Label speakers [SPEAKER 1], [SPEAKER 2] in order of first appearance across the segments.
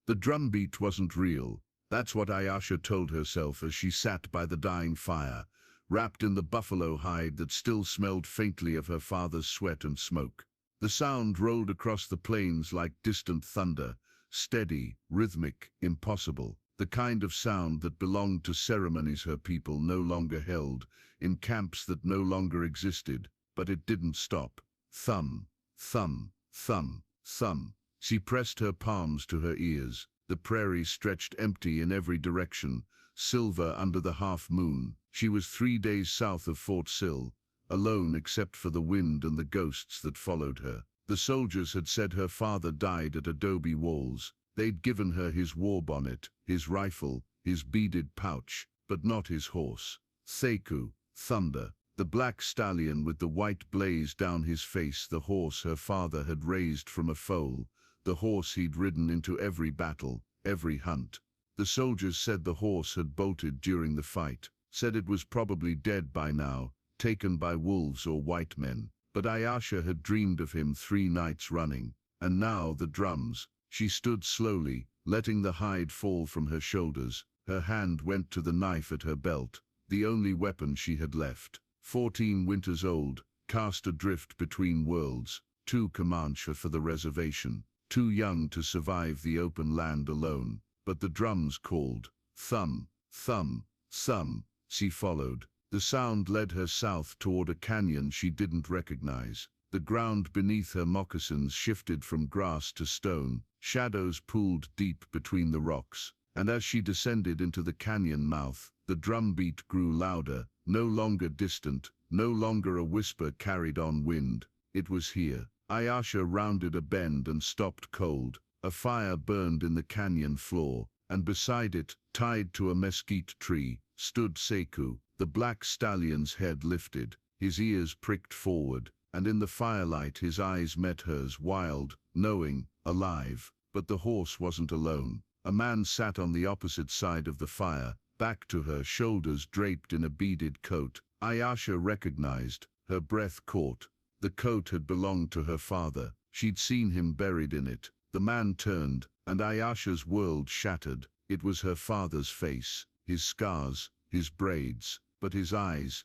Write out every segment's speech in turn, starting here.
[SPEAKER 1] The drumbeat wasn't real. That's what Ayesha told herself as she sat by the dying fire, wrapped in the buffalo hide that still smelled faintly of her father's sweat and smoke. The sound rolled across the plains like distant thunder, steady, rhythmic, impossible, the kind of sound that belonged to ceremonies her people no longer held, in camps that no longer existed. But it didn't stop. Thump, thump, thump, thump. She pressed her palms to her ears. The prairie stretched empty in every direction, silver under the half-moon. She was 3 days south of Fort Sill, alone except for the wind and the ghosts that followed her. The soldiers had said her father died at adobe walls. They'd given her his war bonnet, his rifle, his beaded pouch, but not his horse. Sekou, Thunder, the black stallion with the white blaze down his face, the horse her father had raised from a foal, the horse he'd ridden into every battle, every hunt. The soldiers said the horse had bolted during the fight, said it was probably dead by now, taken by wolves or white men. But Ayesha had dreamed of him 3 nights running. And now the drums. She stood slowly, letting the hide fall from her shoulders. Her hand went to the knife at her belt, the only weapon she had left. 14 winters old, cast adrift between worlds, too Comanche for the reservation, too young to survive the open land alone. But the drums called. Thump, thump, thump. She followed. The sound led her south toward a canyon she didn't recognize. The ground beneath her moccasins shifted from grass to stone. Shadows pooled deep between the rocks. And as she descended into the canyon mouth, the drumbeat grew louder, no longer distant, no longer a whisper carried on wind. It was here. Ayesha rounded a bend and stopped cold. A fire burned in the canyon floor, and beside it, tied to a mesquite tree, stood Sekou. The black stallion's head lifted, his ears pricked forward, and in the firelight his eyes met hers, wild, knowing, alive. But the horse wasn't alone. A man sat on the opposite side of the fire, back to her, shoulders draped in a beaded coat. Ayesha recognized, her breath caught. The coat had belonged to her father. She'd seen him buried in it. The man turned, and Ayesha's world shattered. It was her father's face, his scars, his braids. But his eyes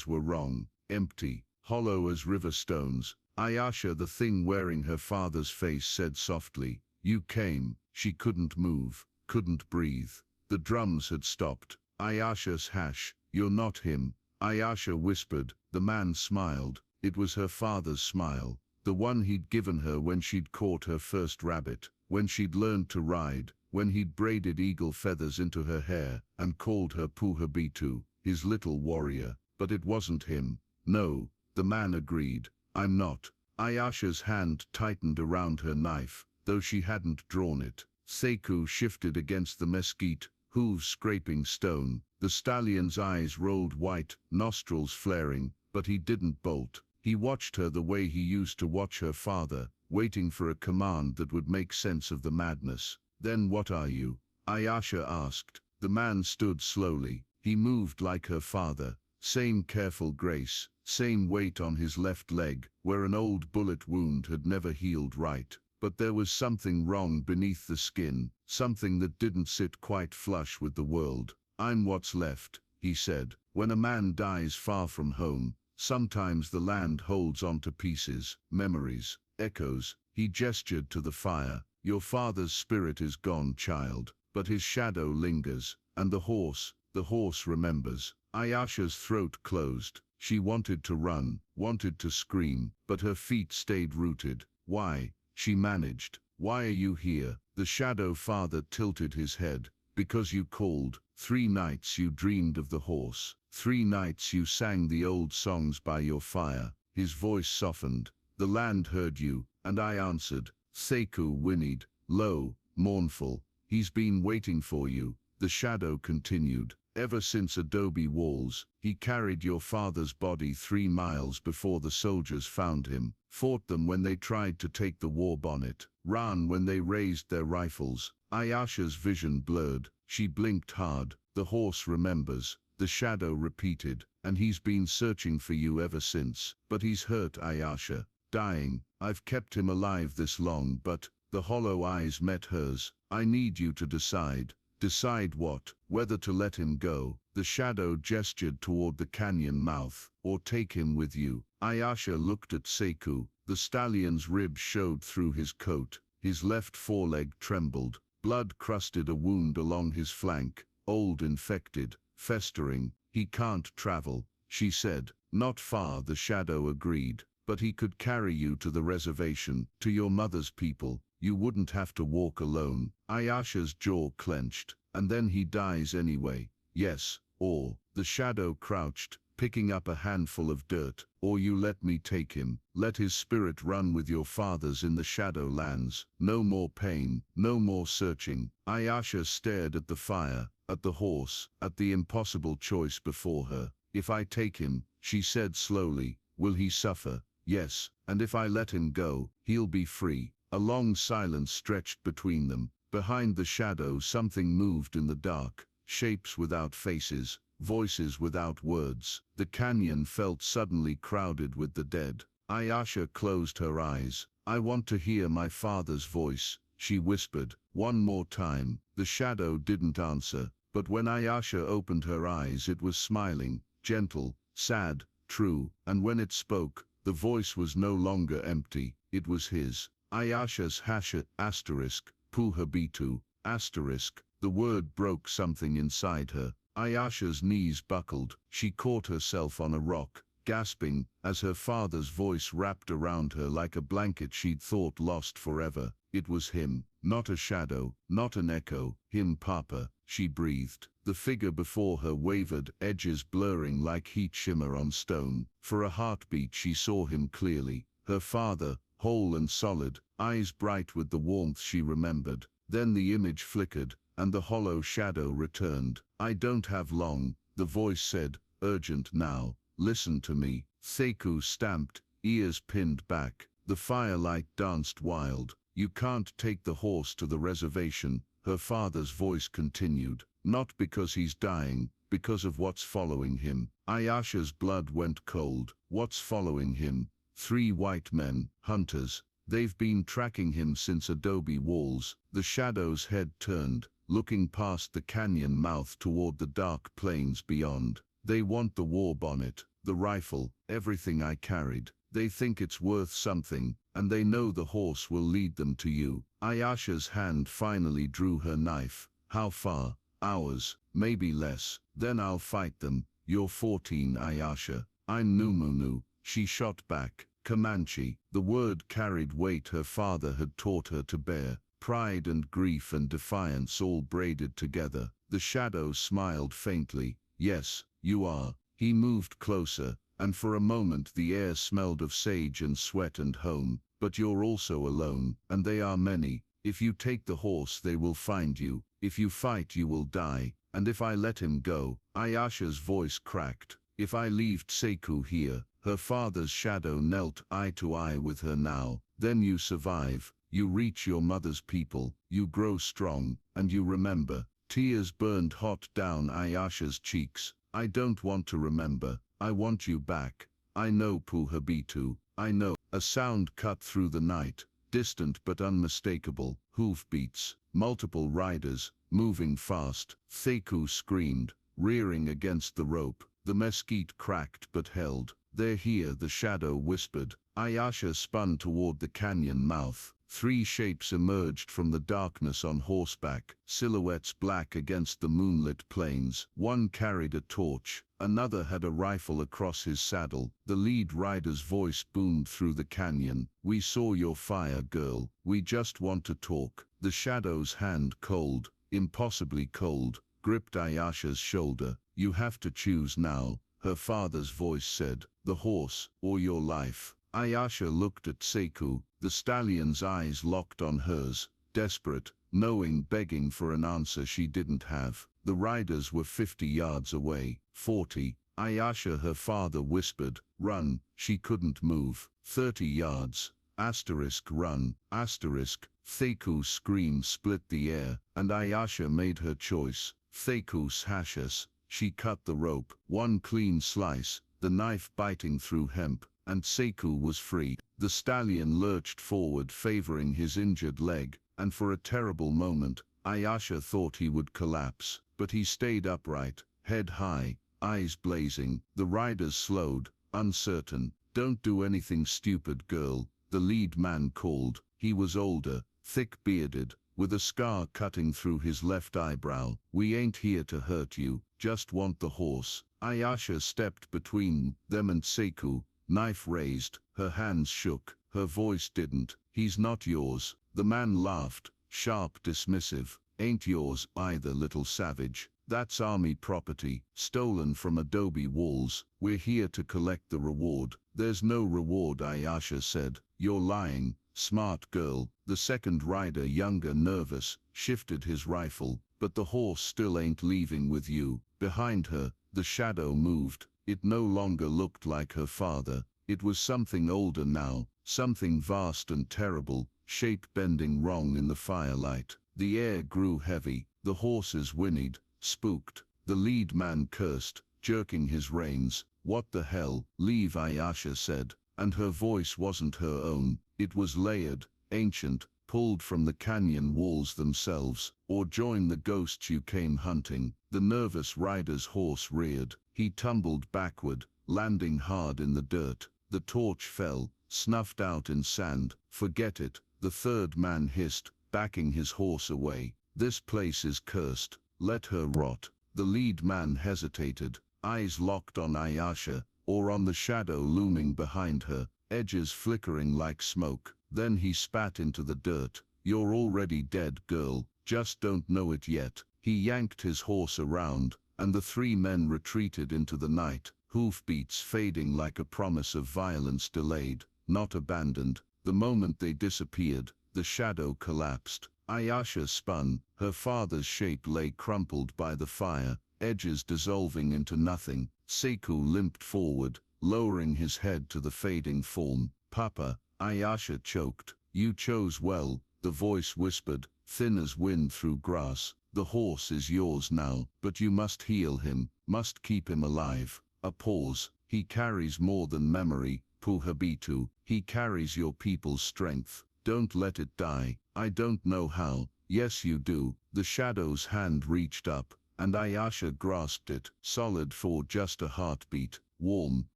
[SPEAKER 1] were wrong, empty, hollow as river stones. Ayesha, the thing wearing her father's face, said softly, "You came." She couldn't move, couldn't breathe. The drums had stopped. Ayesha's hash, "You're not him." Ayesha whispered. The man smiled. It was her father's smile, the one he'd given her when she'd caught her first rabbit, when she'd learned to ride, when he'd braided eagle feathers into her hair and called her Puhabitu, his little warrior. But it wasn't him. No, the man agreed. "I'm not." Ayesha's hand tightened around her knife, though she hadn't drawn it. Sekou shifted against the mesquite, hooves scraping stone. The stallion's eyes rolled white, nostrils flaring, but he didn't bolt. He watched her the way he used to watch her father, waiting for a command that would make sense of the madness. "Then what are you?" Ayesha asked. The man stood slowly. He moved like her father, same careful grace, same weight on his left leg, where an old bullet wound had never healed right. But there was something wrong beneath the skin, something that didn't sit quite flush with the world. "I'm what's left," he said. "When a man dies far from home, sometimes the land holds on to pieces, memories, echoes." He gestured to the fire. "Your father's spirit is gone, child, but his shadow lingers, and the horse remembers." Ayesha's throat closed. She wanted to run, wanted to scream, but her feet stayed rooted. "Why?" she managed. "Why are you here?" The shadow father tilted his head. "Because you called. 3 nights you dreamed of the horse. 3 nights you sang the old songs by your fire." His voice softened. "The land heard you, and I answered." Sekou whinnied, low, mournful. "He's been waiting for you." The shadow continued. "Ever since adobe walls, he carried your father's body 3 miles before the soldiers found him, fought them when they tried to take the war bonnet, ran when they raised their rifles." Ayesha's vision blurred. She blinked hard. "The horse remembers," the shadow repeated, "and he's been searching for you ever since. But he's hurt, Ayesha, dying. I've kept him alive this long, but The hollow eyes met hers. I need you to decide. Decide what? Whether to let him go, the shadow gestured toward the canyon mouth, or take him with you. Ayasha looked at Sekou. The stallion's ribs showed through his coat. His left foreleg trembled. Blood crusted a wound along his flank, old, infected, festering. He can't travel, she said. Not far, the shadow agreed. But he could carry you to the reservation, to your mother's people. You wouldn't have to walk alone. Ayasha's jaw clenched. And then he dies anyway. Yes, or, the shadow crouched, picking up a handful of dirt, or you let me take him. Let his spirit run with your fathers in the shadow lands. No more pain, no more searching. Ayasha stared at the fire, at the horse, at the impossible choice before her. If I take him, she said slowly, will he suffer? Yes, and if I let him go, he'll be free. A long silence stretched between them. Behind the shadow something moved in the dark, shapes without faces, voices without words. The canyon felt suddenly crowded with the dead. Ayasha closed her eyes. I want to hear my father's voice, she whispered. One more time. The shadow didn't answer, but when Ayasha opened her eyes it was smiling, gentle, sad, true, and when it spoke, the voice was no longer empty, it was his. Ayasha's hasha, asterisk, puhabitu, asterisk. The word broke something inside her. Ayasha's knees buckled. She caught herself on a rock, gasping, as her father's voice wrapped around her like a blanket she'd thought lost forever. It was him, not a shadow, not an echo. Him, Papa, she breathed. The figure before her wavered, edges blurring like heat shimmer on stone. For a heartbeat she saw him clearly. Her father, whole and solid, eyes bright with the warmth she remembered. Then the image flickered, and the hollow shadow returned. I don't have long, the voice said, urgent now. Listen to me. Sekou stamped, ears pinned back. The firelight danced wild. You can't take the horse to the reservation, her father's voice continued. Not because he's dying, because of what's following him. Ayasha's blood went cold. What's following him? 3 white men, hunters. They've been tracking him since adobe walls. The shadow's head turned, looking past the canyon mouth toward the dark plains beyond. They want the war bonnet, the rifle, everything I carried. They think it's worth something, and they know the horse will lead them to you. Ayasha's hand finally drew her knife. How far? Hours, maybe less. Then I'll fight them. You're 14, Ayasha. I'm Numunu. She shot back. Comanche. The word carried weight her father had taught her to bear. Pride and grief and defiance all braided together. The shadow smiled faintly. Yes, you are. He moved closer, and for a moment the air smelled of sage and sweat and home. But you're also alone, and they are many. If you take the horse they will find you. If you fight you will die. And if I let him go, Ayasha's voice cracked. If I leave Sekou here, her father's shadow knelt eye to eye with her now. Then you survive. You reach your mother's people. You grow strong, and you remember. Tears burned hot down Ayasha's cheeks. I don't want to remember. I want you back. I know, Puhabitu. I know. A sound cut through the night, distant but unmistakable. Hoofbeats. Multiple riders, moving fast. Sekou screamed, rearing against the rope. The mesquite cracked but held. They're here, the shadow whispered. Ayasha spun toward the canyon mouth. 3 shapes emerged from the darkness on horseback, silhouettes black against the moonlit plains. One carried a torch, another had a rifle across his saddle. The lead rider's voice boomed through the canyon. We saw your fire, girl. We just want to talk. The shadow's hand, cold, impossibly cold, gripped Ayasha's shoulder. You have to choose now, her father's voice said. The horse, or your life. Ayasha looked at Sekou, the stallion's eyes locked on hers, desperate, knowing, begging for an answer she didn't have. The riders were 50 yards away, 40. Ayasha, her father whispered, run. She couldn't move. 30 yards. Asterisk run. Asterisk. Sekou's scream split the air, and Ayasha made her choice. Sekou's hashes. She cut the rope, one clean slice, the knife biting through hemp, and Sekou was free. The stallion lurched forward, favoring his injured leg, and for a terrible moment, Ayasha thought he would collapse. But he stayed upright, head high, eyes blazing. The riders slowed, uncertain. "Don't do anything stupid, girl," the lead man called. He was older, thick-bearded, with a scar cutting through his left eyebrow. "We ain't here to hurt you, just want the horse." Ayasha stepped between them and Sekou, knife raised. Her hands shook, her voice didn't. "He's not yours." The man laughed, sharp, dismissive. "Ain't yours either, little savage. That's army property, stolen from adobe walls. We're here to collect the reward." "There's no reward," Ayasha said. "You're lying, smart girl." The second rider, younger, nervous, shifted his rifle. "But the horse still ain't leaving with you." Behind her, the shadow moved. It no longer looked like her father. It was something older now, something vast and terrible, shape bending wrong in the firelight. The air grew heavy. The horses whinnied, spooked. The lead man cursed, jerking his reins. "What the hell?" "Leave," Ayasha said, and her voice wasn't her own. It was layered, ancient, pulled from the canyon walls themselves. "Or join the ghosts you came hunting." The nervous rider's horse reared. He tumbled backward, landing hard in the dirt. The torch fell, snuffed out in sand. "Forget it," the third man hissed, backing his horse away. "This place is cursed. Let her rot." The lead man hesitated, eyes locked on Ayasha, or on the shadow looming behind her, edges flickering like smoke. Then he spat into the dirt. "You're already dead, girl, just don't know it yet." He yanked his horse around, and the three men retreated into the night, hoofbeats fading like a promise of violence delayed, not abandoned. The moment they disappeared, the shadow collapsed. Ayasha spun. Her father's shape lay crumpled by the fire, edges dissolving into nothing. Sekou limped forward, lowering his head to the fading form. "Papa," Ayasha choked. "You chose well," the voice whispered, thin as wind through grass. "The horse is yours now, but you must heal him, must keep him alive." A pause. "He carries more than memory, Puhabitu. He carries your people's strength. Don't let it die." "I don't know how." "Yes you do." The shadow's hand reached up, and Ayasha grasped it, solid for just a heartbeat. "Warm.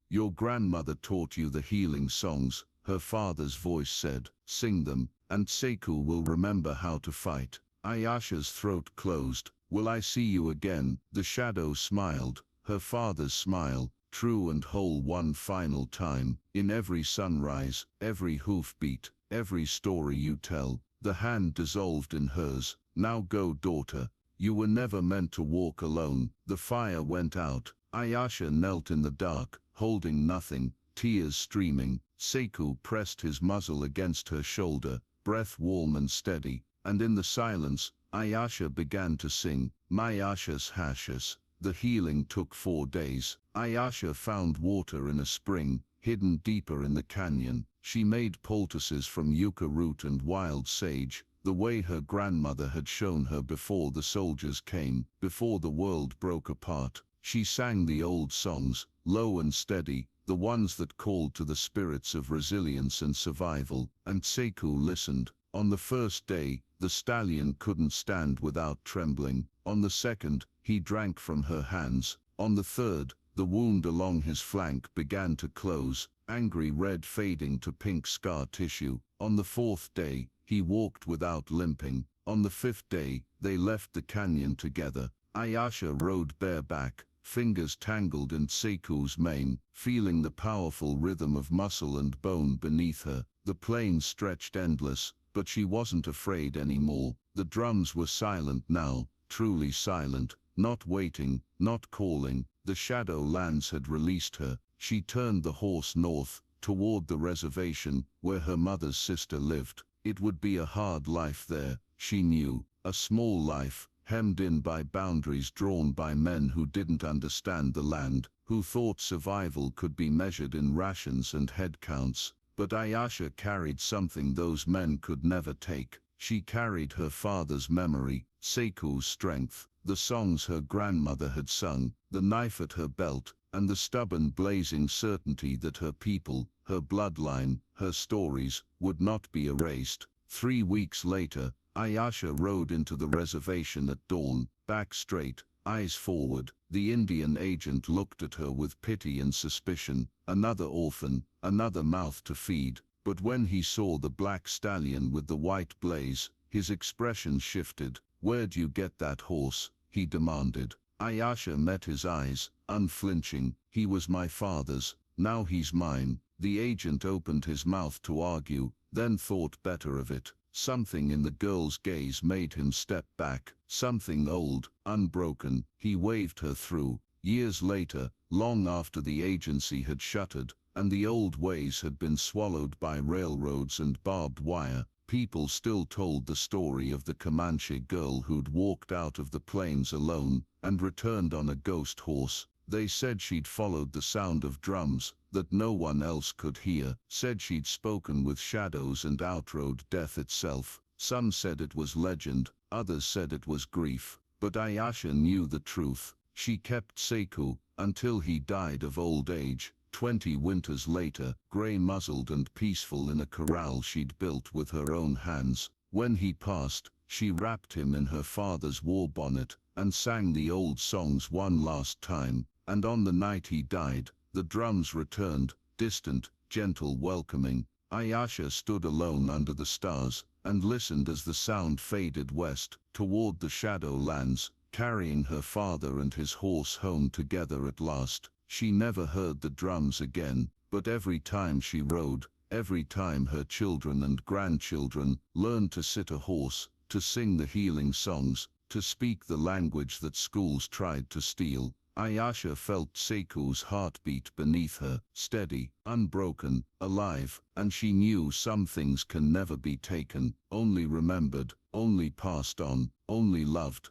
[SPEAKER 1] Your grandmother taught you the healing songs," her father's voice said. "Sing them, and Sekou will remember how to fight." Ayasha's throat closed. "Will I see you again?" The shadow smiled, her father's smile, true and whole one final time. "In every sunrise, every hoofbeat, every story you tell." The hand dissolved in hers. "Now go, daughter. You were never meant to walk alone." The fire went out. Ayasha knelt in the dark, holding nothing, tears streaming. Sekou pressed his muzzle against her shoulder, breath warm and steady. And in the silence, Ayasha began to sing, "Mayashas Hashas." The healing took 4 days. Ayasha found water in a spring, hidden deeper in the canyon. She made poultices from yucca root and wild sage, the way her grandmother had shown her before the soldiers came, before the world broke apart. She sang the old songs, low and steady, the ones that called to the spirits of resilience and survival, and Sekou listened. On the first day, the stallion couldn't stand without trembling. On the second, he drank from her hands. On the third, the wound along his flank began to close, angry red fading to pink scar tissue. On the fourth day, he walked without limping. On the fifth day, they left the canyon together. Ayasha rode bareback, fingers tangled in Sekou's mane, feeling the powerful rhythm of muscle and bone beneath her. The plains stretched endless, but she wasn't afraid anymore. The drums were silent now, truly silent, not waiting, not calling. The Shadowlands had released her. She turned the horse north, toward the reservation, where her mother's sister lived. It would be a hard life there, she knew, a small life, hemmed in by boundaries drawn by men who didn't understand the land, who thought survival could be measured in rations and head counts. But Ayasha carried something those men could never take. She carried her father's memory, Sekou's strength, the songs her grandmother had sung, the knife at her belt, and the stubborn blazing certainty that her people, her bloodline, her stories, would not be erased. 3 weeks later, Ayasha rode into the reservation at dawn, back straight, eyes forward. The Indian agent looked at her with pity and suspicion. Another orphan, another mouth to feed. But when he saw the black stallion with the white blaze, his expression shifted. "Where'd you get that horse?" he demanded. Ayasha met his eyes, unflinching. "He was my father's, now he's mine." The agent opened his mouth to argue, then thought better of it. Something in the girl's gaze made him step back, something old, unbroken. He waved her through. Years later, long after the agency had shuttered, and the old ways had been swallowed by railroads and barbed wire, people still told the story of the Comanche girl who'd walked out of the plains alone and returned on a ghost horse. They said she'd followed the sound of drums that no one else could hear, said she'd spoken with shadows and outrode death itself. Some said it was legend, others said it was grief. But Ayasha knew the truth. She kept Sekou until he died of old age. 20 winters later, gray-muzzled and peaceful in a corral she'd built with her own hands. When he passed, she wrapped him in her father's war bonnet and sang the old songs one last time. And on the night he died, the drums returned, distant, gentle, welcoming. Ayasha stood alone under the stars and listened as the sound faded west, toward the Shadowlands, carrying her father and his horse home together at last. She never heard the drums again, but every time she rode, every time her children and grandchildren learned to sit a horse, to sing the healing songs, to speak the language that schools tried to steal, Ayasha felt Sekou's heartbeat beneath her, steady, unbroken, alive, and she knew some things can never be taken, only remembered, only passed on, only loved.